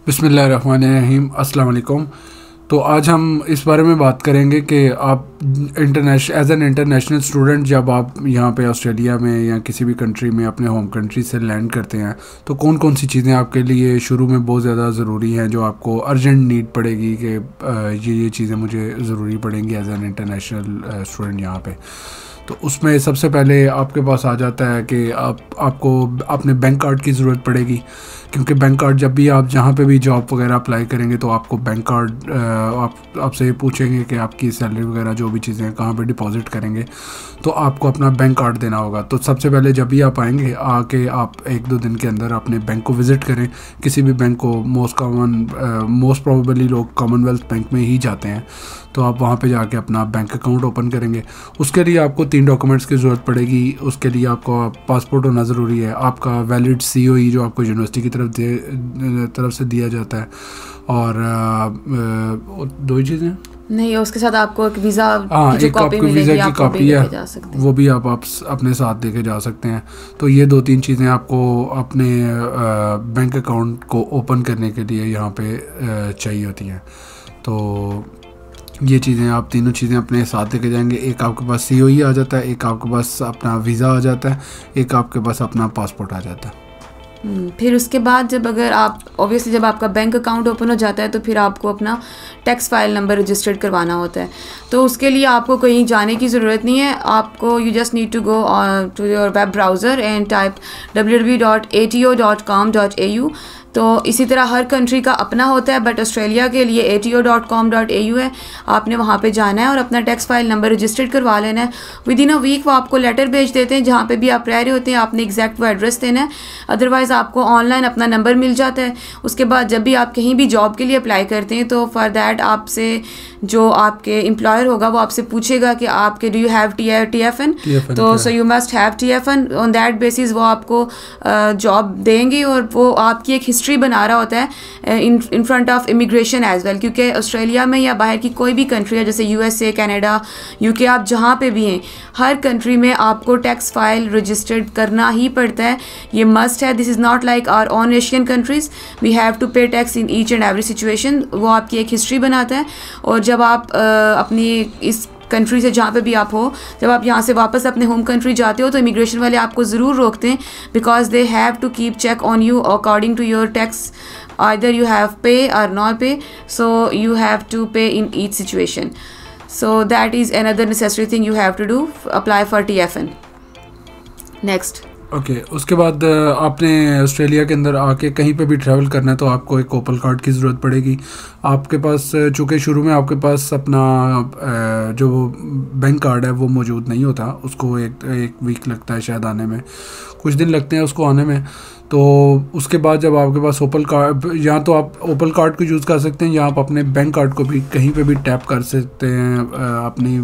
बिस्मिल्लाहिर्रहमानिर्रहीम, अस्सलाम वालेकुम। तो आज हम इस बारे में बात करेंगे कि आप एज एन इंटरनेशनल स्टूडेंट जब आप यहाँ पे ऑस्ट्रेलिया में या किसी भी कंट्री में अपने होम कंट्री से लैंड करते हैं तो कौन कौन सी चीज़ें आपके लिए शुरू में बहुत ज़्यादा ज़रूरी हैं, जो आपको अर्जेंट नीड पड़ेगी कि ये चीज़ें मुझे ज़रूरी पड़ेंगी एज एन इंटरनेशनल स्टूडेंट यहाँ पे। तो उसमें सबसे पहले आपके पास आ जाता है कि आपको अपने बैंक कार्ड की ज़रूरत पड़ेगी, क्योंकि बैंक कार्ड जब भी आप जहाँ पे भी जॉब वगैरह अप्लाई करेंगे तो आपको बैंक कार्ड आपसे पूछेंगे कि आपकी सैलरी वगैरह जो भी चीज़ें कहाँ पे डिपॉजिट करेंगे, तो आपको अपना बैंक कार्ड देना होगा। तो सबसे पहले जब भी आप आएंगे आके आप 1-2 दिन के अंदर अपने बैंक को विज़िट करें, किसी भी बैंक को। मोस्ट प्रोबेबली लोग कॉमनवेल्थ बैंक में ही जाते हैं, तो आप वहाँ पे जाके अपना बैंक अकाउंट ओपन करेंगे। उसके लिए आपको 3 डॉक्यूमेंट्स की ज़रूरत पड़ेगी। उसके लिए आपका पासपोर्ट होना ज़रूरी है, आपका वैलिड COE जो आपको यूनिवर्सिटी की तरफ से दिया जाता है, और 2 ही चीज़ें नहीं, उसके साथ आपको एक वीज़ा एक आपको वीज़ा की कॉपी है, वो भी आप अपने साथ लेके जा सकते हैं। तो ये 2-3 चीज़ें आपको अपने बैंक अकाउंट को ओपन करने के लिए यहाँ पे चाहिए होती हैं। तो ये चीज़ें आप तीनों चीज़ें अपने साथ लेके जाएंगे। एक आपके पास COE आ जाता है, एक आपके पास अपना वीज़ा आ जाता है, एक आपके पास अपना पासपोर्ट आ जाता है। फिर उसके बाद जब आपका बैंक अकाउंट ओपन हो जाता है तो फिर आपको अपना टैक्स फाइल नंबर रजिस्टर्ड करवाना होता है। तो उसके लिए आपको कहीं जाने की ज़रूरत नहीं है, आपको you just need to go to your web browser and type www.ato.com.au। तो इसी तरह हर कंट्री का अपना होता है, बट ऑस्ट्रेलिया के लिए ato.com.au है। आपने वहाँ पे जाना है और अपना टैक्स फाइल नंबर रजिस्टर्ड करवा लेना है। विद इन अ वीक वो आपको लेटर भेज देते हैं, जहाँ पे भी आप रह रहे होते हैं आपने एग्जैक्ट वो एड्रेस देना है, अदरवाइज़ आपको ऑनलाइन अपना नंबर मिल जाता है। उसके बाद जब भी आप कहीं भी जॉब के लिए अप्लाई करते हैं तो फॉर दैट आपसे जो आपके एम्प्लॉयर होगा वो आपसे पूछेगा कि आपके डू यू हैव TFN, तो so you must have TFN। On that basis वो आपको जॉब देंगे और वो आपकी एक हिस्ट्री बना रहा होता है in front of immigration as well, क्योंकि ऑस्ट्रेलिया में या बाहर की कोई भी कंट्री है जैसे USA, कनाडा, UK, आप जहाँ पे भी हैं हर कंट्री में आपको टैक्स फाइल रजिस्टर्ड करना ही पड़ता है। ये मस्ट है। This is not like our on Asian countries, we have to pay tax in each and every situation. वो आपकी एक हिस्ट्री बनाता है, और जब आप अपनी इस कंट्री से जहाँ पे भी आप हो, जब आप यहाँ से वापस अपने होम कंट्री जाते हो तो इमिग्रेशन वाले आपको ज़रूर रोकते हैं, because they have to keep check on you according to your tax, either you have pay or not pay, so you have to pay in each situation. So that is another necessary thing you have to do, apply for TFN. Next. Okay उसके बाद आपने Australia के अंदर आके कहीं पे भी travel करना है तो आपको एक ओपल कार्ड की ज़रूरत पड़ेगी। आपके पास चूँकि शुरू में आपके पास अपना जो बैंक कार्ड है वो मौजूद नहीं होता, उसको एक वीक लगता है शायद आने में, कुछ दिन लगते हैं उसको आने में। तो उसके बाद जब आपके पास ओपल कार्ड, या तो आप ओपल कार्ड को यूज़ कर सकते हैं या आप अपने बैंक कार्ड को भी कहीं पे भी टैप कर सकते हैं अपनी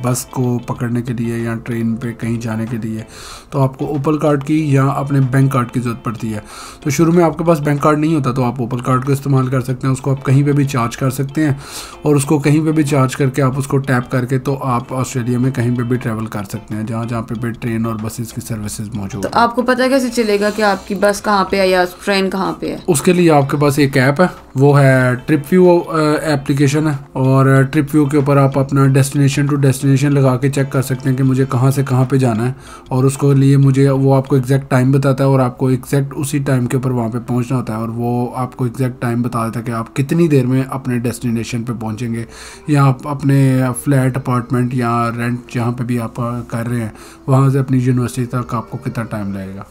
बस को पकड़ने के लिए या ट्रेन पे कहीं जाने के लिए। तो आपको ओपल कार्ड की या अपने बैंक कार्ड की ज़रूरत पड़ती है। तो शुरू में आपके पास बैंक कार्ड नहीं होता तो आप ओपल कार्ड को इस्तेमाल कर सकते हैं, उसको आप कहीं पर भी चार्ज कर सकते हैं, और उसको कहीं पर भी चार्ज करके आप उसको टैप करके तो आप ऑस्ट्रेलिया में कहीं पर भी ट्रैवल कर सकते हैं जहाँ पे भी ट्रेन और बसेस की सर्विसेज मौजूद। तो आपको पता कैसे चलेगा कि आपकी बस कहाँ पे है या ट्रेन कहाँ पे है? उसके लिए आपके पास एक ऐप है, वो है ट्रिपव्यू एप्लीकेशन है, और ट्रिपव्यू के ऊपर आप अपना डेस्टिनेशन टू डेस्टिनेशन लगा के चेक कर सकते हैं कि मुझे कहाँ से कहाँ पे जाना है, और उसको लिए वो आपको एग्जैक्ट टाइम बताता है और आपको एग्जैक्ट उसी टाइम के ऊपर वहाँ पे पहुँचना होता है, और वो आपको एग्जैक्ट टाइम बता देता है कि आप कितनी देर में अपने डेस्टिनेशन पे पहुँचेंगे, या आप अपने फ्लैट अपार्टमेंट या रेंट जहाँ पे भी आप कर रहे हैं वहाँ से अपनी यूनिवर्सिटी तक आपको कितना टाइम लगेगा।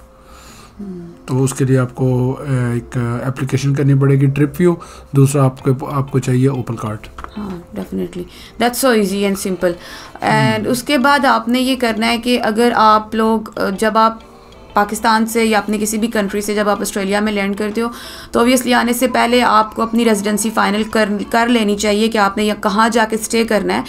तो उसके लिए आपको एक एप्लीकेशन करनी पड़ेगी ट्रिपव्यू, दूसरा आपको चाहिए ओपल कार्ड। हाँ definitely, that's so easy and simple. And उसके बाद आपने ये करना है कि अगर आप लोग जब आप पाकिस्तान से या अपनी किसी भी कंट्री से जब आप ऑस्ट्रेलिया में लैंड करते हो तो ऑब्वियसली आने से पहले आपको अपनी रेजिडेंसी फाइनल कर लेनी चाहिए कि आपने यहाँ कहाँ जाके स्टे करना है।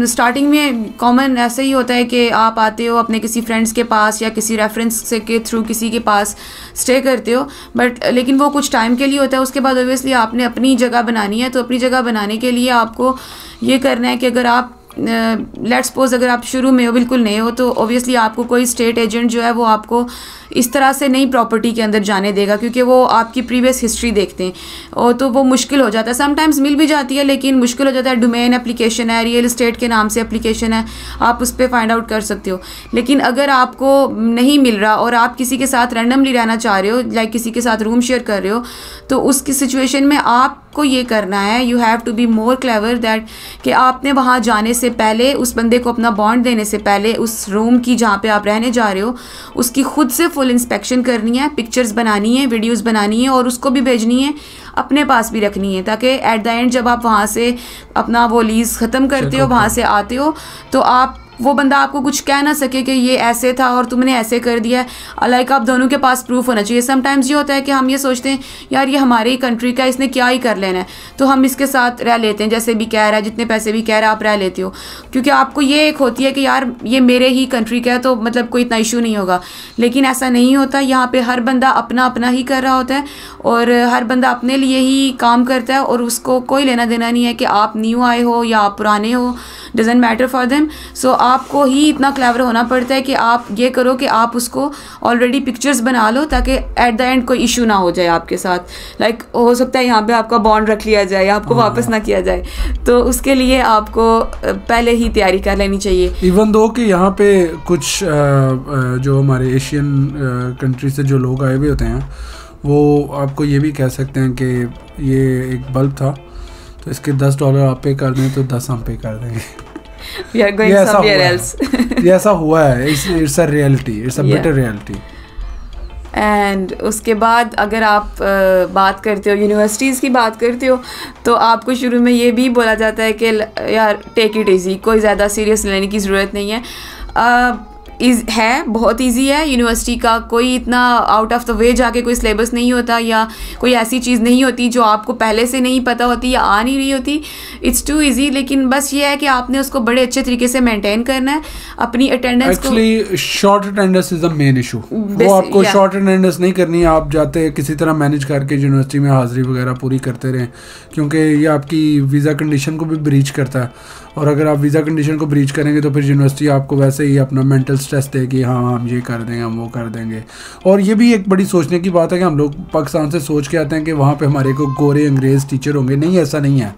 स्टार्टिंग में कॉमन ऐसा ही होता है कि आप आते हो अपने किसी फ्रेंड्स के पास या किसी रेफरेंस से के थ्रू किसी के पास स्टे करते हो, बट लेकिन वो कुछ टाइम के लिए होता है। उसके बाद ऑब्वियसली आपने अपनी जगह बनानी है, तो अपनी जगह बनाने के लिए आपको ये करना है कि अगर आप लेट्स सपोज अगर आप शुरू में हो, बिल्कुल नए हो, तो ऑब्वियसली आपको कोई स्टेट एजेंट जो है वो आपको इस तरह से नहीं प्रॉपर्टी के अंदर जाने देगा, क्योंकि वो आपकी प्रीवियस हिस्ट्री देखते हैं और तो वो मुश्किल हो जाता है। समटाइम्स मिल भी जाती है लेकिन मुश्किल हो जाता है। डोमेन एप्लीकेशन है, रियल एस्टेट के नाम से एप्लीकेशन है, आप उस पर फाइंड आउट कर सकते हो। लेकिन अगर आपको नहीं मिल रहा और आप किसी के साथ रैंडमली रहना चाह रहे हो, लाइक किसी के साथ रूम शेयर कर रहे हो, तो उसकी सिचुएशन में आपको ये करना है, you have to be more clever that कि आपने वहाँ जाने से पहले, उस बंदे को अपना बॉन्ड देने से पहले, उस रूम की जहाँ पे आप रहने जा रहे हो उसकी खुद से फुल इंस्पेक्शन करनी है, पिक्चर्स बनानी है, वीडियोस बनानी है और उसको भी भेजनी है, अपने पास भी रखनी है, ताकि एट द एंड जब आप वहाँ से अपना वो लीज ख़त्म करते हो, वहाँ से आते हो, तो आप वो बंदा आपको कुछ कह ना सके कि ये ऐसे था और तुमने ऐसे कर दिया है। लाइक आप दोनों के पास प्रूफ होना चाहिए। समटाइम्स ये होता है कि हम ये सोचते हैं यार ये हमारे ही कंट्री का, इसने क्या ही कर लेना है, तो हम इसके साथ रह लेते हैं, जैसे भी कह रहा है, जितने पैसे भी कह रहा है आप रह लेते हो, क्योंकि आपको ये एक होती है कि यार ये मेरे ही कंट्री का है तो मतलब कोई इतना इशू नहीं होगा। लेकिन ऐसा नहीं होता। यहाँ पर हर बंदा अपना अपना ही कर रहा होता है और हर बंदा अपने लिए ही काम करता है और उसको कोई लेना देना नहीं है कि आप न्यू आए हो या आप पुराने हो, डजेंट मैटर फॉर देम। सो आपको ही इतना क्लेवर होना पड़ता है कि आप ये करो कि आप उसको ऑलरेडी पिक्चर्स बना लो ताकि एट द एंड कोई इशू ना हो जाए आपके साथ। लाइक हो सकता है यहाँ पे आपका बॉन्ड रख लिया जाए या आपको वापस ना किया जाए, तो उसके लिए आपको पहले ही तैयारी कर लेनी चाहिए। इवन दो कि यहाँ पे कुछ जो हमारे एशियन कंट्री से जो लोग आए हुए होते हैं वो आपको ये भी कह सकते हैं कि ये एक बल्ब था तो इसके $10 आप पे कर दें तो 10 हम पे कर देंगे। We are going somewhere else. ये ऐसा हुआ है। It's a reality. It's a bitter reality. And उसके बाद अगर आप बात करते हो, यूनिवर्सिटीज़ की बात करते हो, तो आपको शुरू में ये भी बोला जाता है कि यार टेक इट ईजी, कोई ज़्यादा सीरियस लेने की ज़रूरत नहीं है। है बहुत इजी है यूनिवर्सिटी का, कोई इतना आउट ऑफ द वे जाके कोई सिलेबस नहीं होता या कोई ऐसी चीज़ नहीं होती जो आपको पहले से नहीं पता होती या आ नहीं रही होती। It's too easy. लेकिन बस ये है कि आपने उसको बड़े अच्छे तरीके से मेंटेन करना है, अपनी अटेंडेंस को। Actually short attendance is the main issue. वो आपको शॉर्ट अटेंडेंस नहीं करनी है, आप जाते किसी तरह मैनेज करके यूनिवर्सिटी में हाजिरी वगैरह पूरी करते रहें, क्योंकि ये आपकी वीज़ा कंडीशन को भी ब्रीच करता है। और अगर आप वीज़ा कंडीशन को ब्रीच करेंगे तो फिर यूनिवर्सिटी आपको वैसे ही अपना मेंटल स्ट्रेस देगी, हाँ हम ये कर देंगे, हम वो कर देंगे। और ये भी एक बड़ी सोचने की बात है कि हम लोग पाकिस्तान से सोच के आते हैं कि वहाँ पे हमारे को गोरे अंग्रेज़ टीचर होंगे। नहीं, ऐसा नहीं है।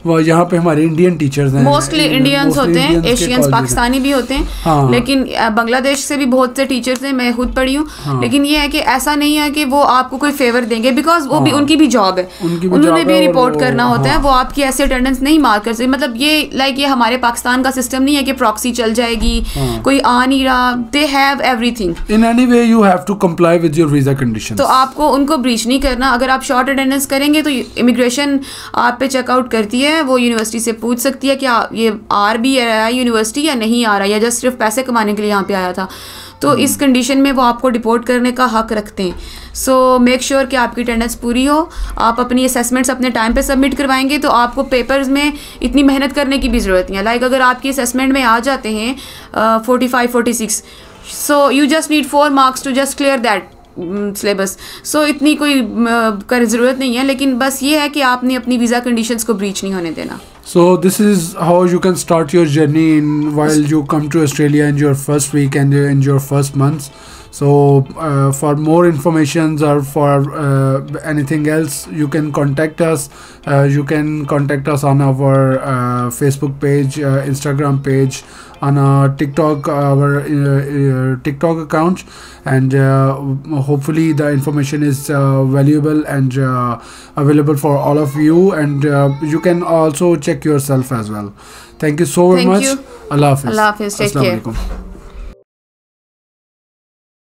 वो यहाँ पे हमारे इंडियन टीचर्स हैं, मोस्टली इंडियंस होते हैं, एशियंस पाकिस्तानी भी होते हैं। हाँ। लेकिन बांग्लादेश से भी बहुत से टीचर्स हैं, मैं खुद पढ़ी हूँ। हाँ। लेकिन ये है कि ऐसा नहीं है कि वो आपको कोई फेवर देंगे, बिकॉज वो भी उनकी भी जॉब है, उन्होंने भी रिपोर्ट करना होता है। वो आपकी ऐसी अटेंडेंस नहीं मार्क कर सकते। मतलब ये लाइक ये हमारे पाकिस्तान का सिस्टम नहीं है कि प्रॉक्सी चल जाएगी, कोई आ नहीं रहा। They have everything. In any way you have to comply with your visa conditions. तो आपको उनको ब्रीच नहीं करना। अगर आप शॉर्ट अटेंडेंस करेंगे तो इमिग्रेशन आप पे चेकआउट करती है, वो यूनिवर्सिटी से पूछ सकती है कि ये आर भी रहा है यूनिवर्सिटी या नहीं आ रहा, या जस्ट सिर्फ पैसे कमाने के लिए यहाँ पे आया था। तो इस कंडीशन में वो आपको डिपोर्ट करने का हक रखते हैं। सो मेक श्योर कि आपकी अटेंडेंस पूरी हो। आप अपनी असेसमेंट्स अपने टाइम पे सबमिट करवाएंगे तो आपको पेपर्स में इतनी मेहनत करने की भी ज़रूरत नहीं है। लाइक अगर आपकी असेसमेंट में आ जाते हैं 45-46, so you just need 4 marks to just clear that syllabus. So इतनी कोई कर ज़रूरत नहीं है। लेकिन बस ये है कि आपने अपनी वीज़ा कंडीशंस को ब्रीच नहीं होने देना। So this is how you can start your journey while you come to Australia in your first week and in your first months. So for more information or for anything else, you can contact us. You can contact us on our Facebook page, Instagram page, on our TikTok, our TikTok account, and hopefully the information is valuable and available for all of you, and you can also check yourself as well. Thank you so much. Allah Hafiz. Allah Hafiz. Take care. Assalamu alaikum.